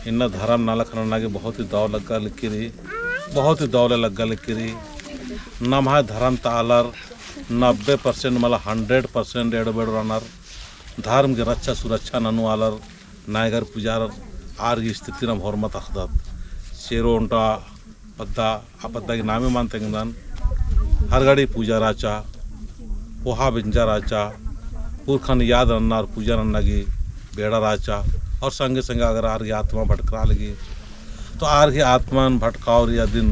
इन्न धर्म नाला खरनागे बहुत ही दौड़ लग्गा लिक्किरी बहुत ही दौड़े लग्गा लिक्किरी नम धर्म तालर 90% मला 100% एडबेड रनर धर्म की रक्षा सुरक्षा ननु आलर नायगर पुजार आर की स्थिति नम हरमत अखदत शेरो उंटा पद्दा आ पद्दा की नामे मानते हैं हर गाड़ी पूजा राचा पोहा बिंजा राचा पुरखन याद रन्नार पूजा रन्ना की बेड़ा राचा और संगे संगे अगर आर की आत्मा भटका लगी तो आर की आत्मा भटकावर या दिन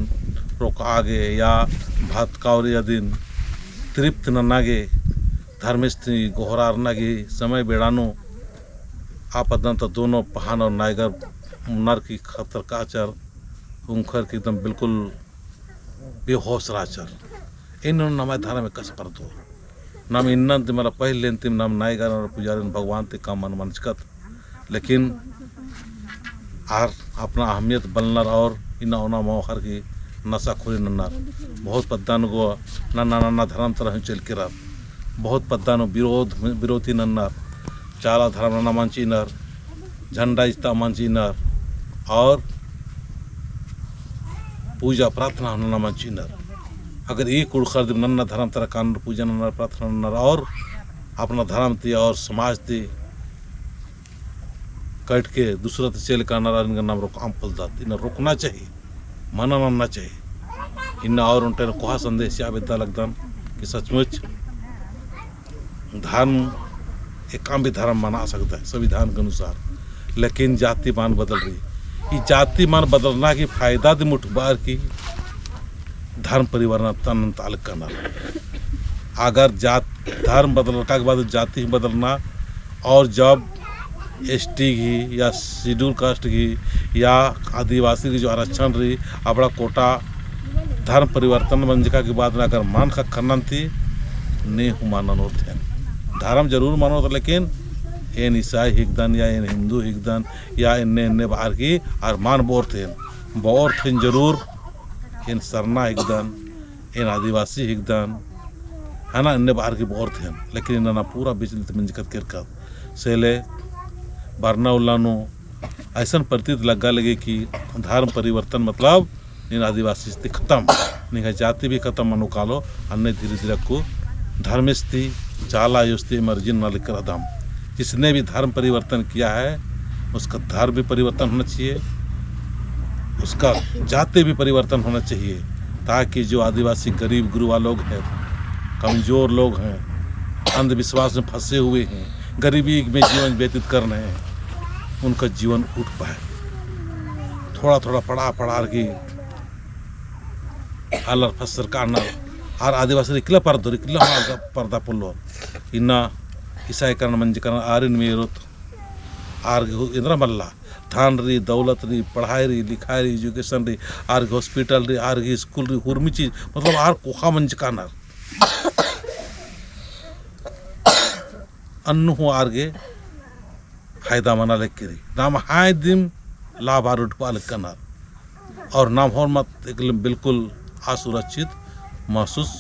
रोक आगे या भटकावर या दिन तृप्त नन्नागे धर्मस्थी गोहरार नगी समय बेड़ानो आपदंत दोनों पहान और नायगर नर की खतर काचर उनखर की एकदम बिल्कुल बेहोश राचर इन हमारे धारा में कस पर दो नम इन्नंत मला पहले अंतिम नाम नायगर और पुजारी भगवान ते काम मन मनचकत लेकिन आर अपना अहमियत बलनर और इन होना मौखर की नशा खुरी नन्नर बहुत पद्दान को नन्ना नन्ना धर्म तरह चल के रहा बहुत पद्दान विरोधी नन्नर चाला धर्म नन्ना मंचीनर झंडा इस्ता मंचीनर और पूजा प्रार्थना नन्ना मंचीनर अगर एक उड़खर दिन नन्ना धर्म तरह कान पूजा नन्ना प्रार्थना नन्नर और अपना धर्म ती और समाज ती कट के दूसरा चल का इनका नाम रोक आम फलदात इन्हें रोकना चाहिए मना मानना चाहिए इन और उनटे कोहा संदेश या विद्या लगदान कि सचमुच धर्म एक काम भी धर्म माना सकता है संविधान के अनुसार लेकिन जाति मान बदल रही ये जाति मान बदलना की फायदा दी मुठबार की धर्म परिवर्तन ताल्लुक करना अगर जात धर्म बदलने के बाद जाति बदलना और जब एसटी की या शेड्यूल कास्ट की या आदिवासी की जो आरक्षण रही अपना कोटा धर्म परिवर्तन मंजिका की बात में अगर मान का खनन थी नहीं हूँ मानन होते धर्म जरूर मानो तो लेकिन इन ईसाई हिकदन या इन हिंदू हिकदन या इन्ने बाहर की और मान बोर थे जरूर इन सरना हिकदन इन आदिवासी हिकदन है ना इन्ने बाहर की बोर थे लेकिन इन्हें पूरा बिजली मंजिकत कर सेले बरना उल्लानो ऐसा प्रतीत लगा लगे कि धर्म परिवर्तन मतलब इन आदिवासी स्थिति खत्म नहीं जाति भी खत्म मनो कालो अन्य धीरे धीरे को धर्मस्थी चाला युस्ती मर्जिन न लिखकर अदम जिसने भी धर्म परिवर्तन किया है उसका धर्म भी परिवर्तन होना चाहिए उसका जाति भी परिवर्तन होना चाहिए ताकि जो आदिवासी गरीब गुरुआ लोग हैं कमज़ोर लोग हैं अंधविश्वास में फंसे हुए हैं गरीबी में जीवन व्यतीत कर रहे हैं उनका जीवन उठ पाए थोड़ा थोड़ा पढ़ा की अलर फसर काना हर आदिवासी रिकला पर्दा पुल्लो इन्ना ईसाईकरण मंजीकरण आरिन मेरुत आर इंद्र मल्ला थान रही दौलत रही पढ़ाई रही लिखाई रही एजुकेशन रही आर हॉस्पिटल रही आर स्कूल रही हुर्मी चीज मतलब आर कोखा मंजकाना अन्नु हो आरगे फायदा मना लेके नाम हाय दिन लाभ आर उठवा कनार और नाम हो मत एक बिल्कुल असुरक्षित महसूस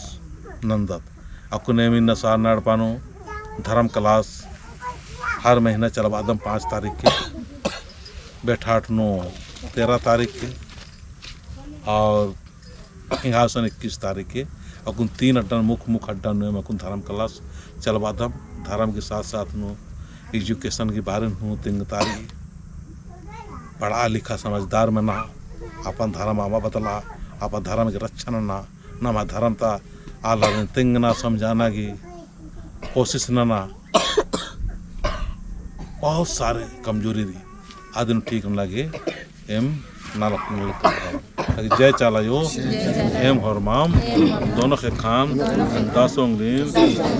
नंदत अकुने में नशा नड़ पानो धर्म क्लास हर महीना चलवा दम 5 तारीख के बैठाठ नो 13 तारीख के और सिंहासन 21 तारीख के अकुन 3 अड्डा मुख अड्डा में अकुन धर्म क्लास चलवा दम धर्म के साथ साथ नो एजुकेशन के बारे में तिंग तारी पढ़ा लिखा समझदार में ना अपन धर्म आमा बतला अपन धर्म के रक्षा ना धर्म ता आला तिंग ना समझाना की कोशिश ना बहुत सारे कमजोरी दी आदमी ठीक न लगे एम जय चाला यो एम हरमाम दोनों के खान दासोंगलीन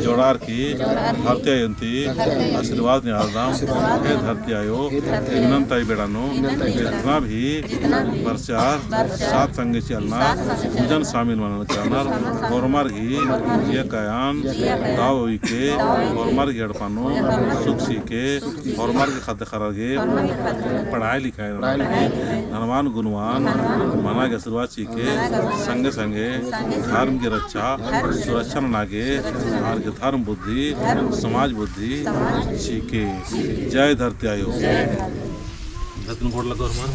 जोड़ार की हत्यायंती आशीर्वाद निहारदाम हे धरती आयो इग्नंताई बेड़ानो जितना भी प्रचार सात संगे चलना पूजन शामिल मानना चाहना गौरमार की ये कयान दाव के गौरमार की हड़पानो सुख सी के गौरमार के खाते खरार के पढ़ाई लिखाई हनुमान गुणवान मना के शुरुआत के संगे संगे धर्म की रक्षा सुरक्षा नागे आर के धर्म बुद्धि समाज बुद्धि सीखे जय धरती आयो। दिन गोड़ लगा हमारा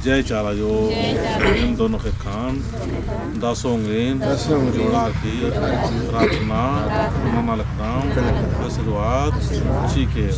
जय चारा जो इन दोनों के खान दसों जोड़ा की प्रार्थना नाम आशीर्वाद चीखे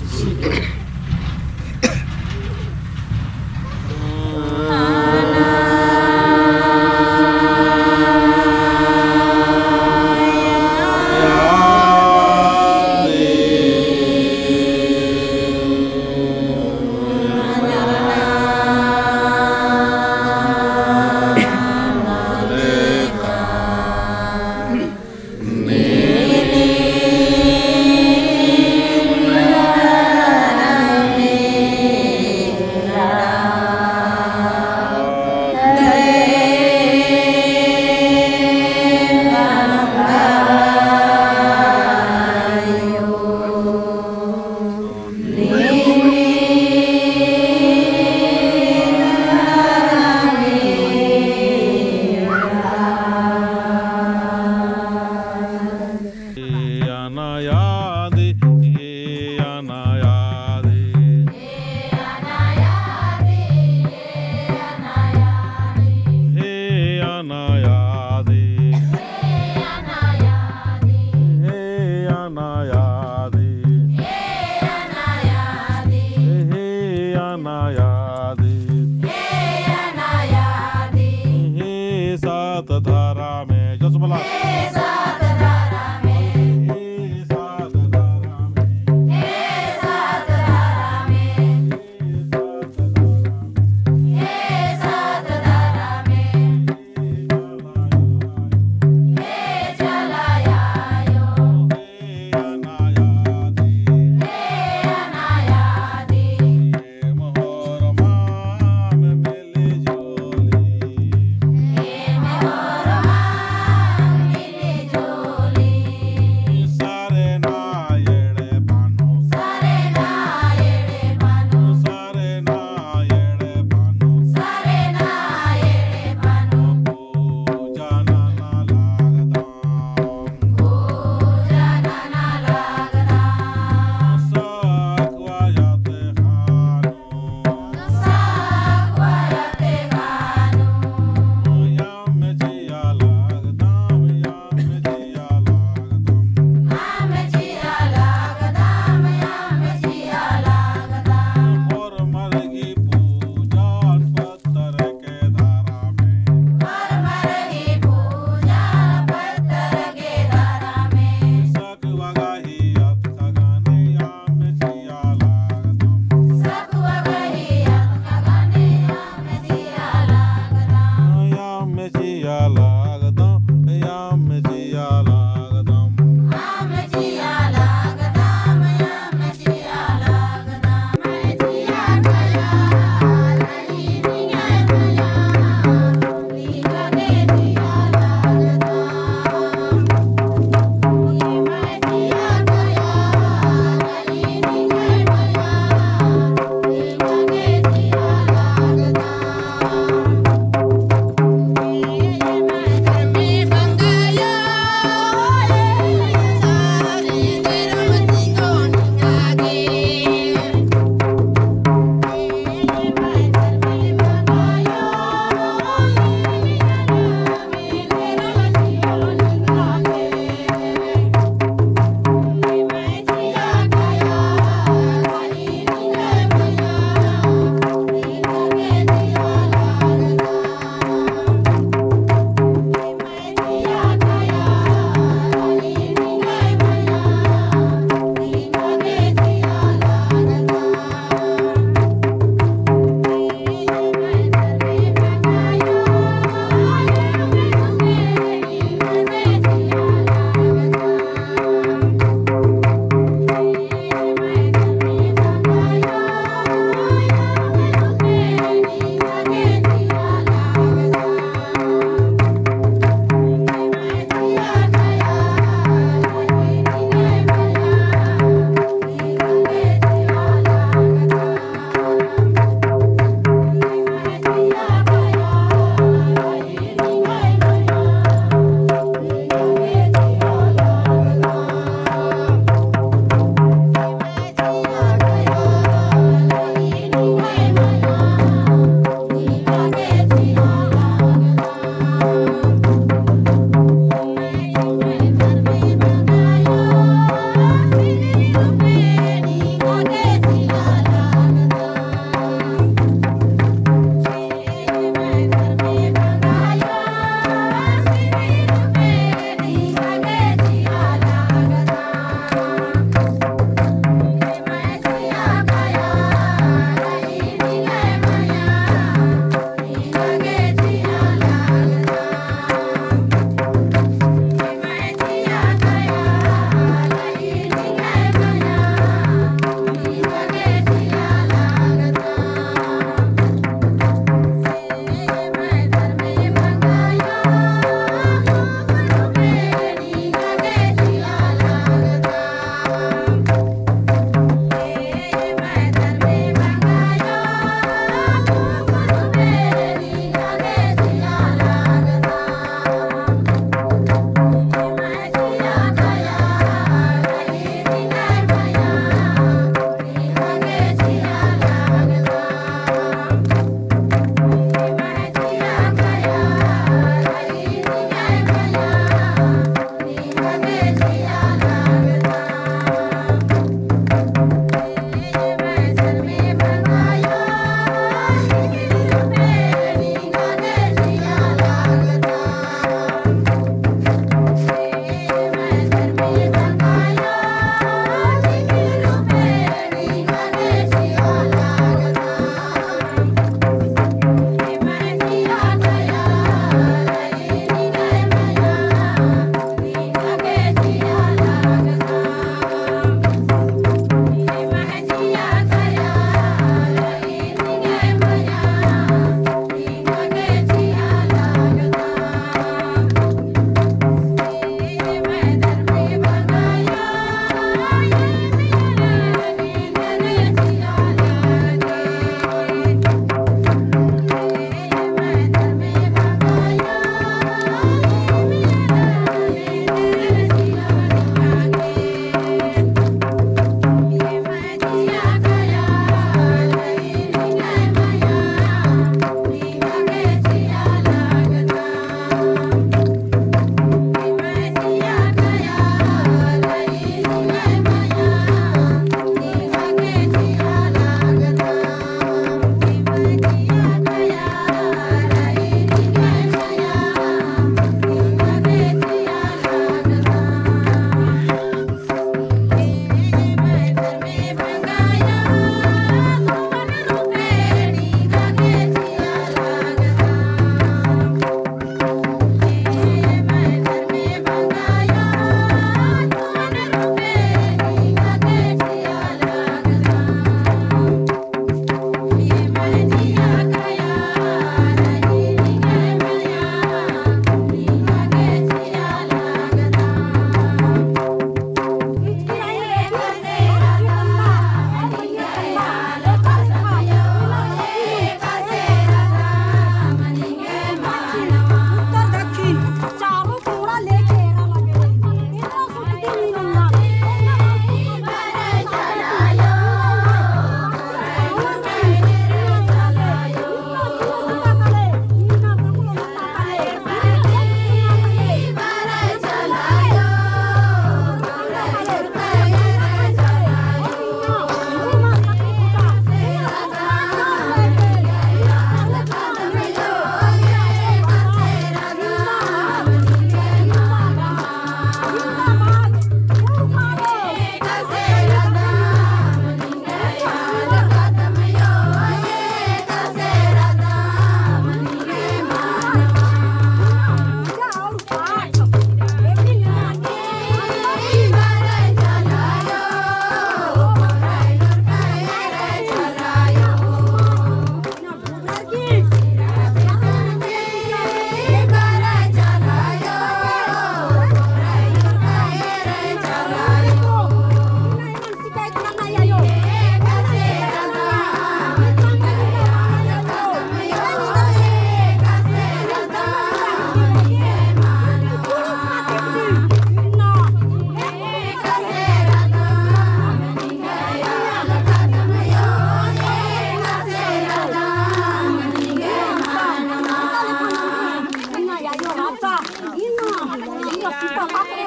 तंबाकू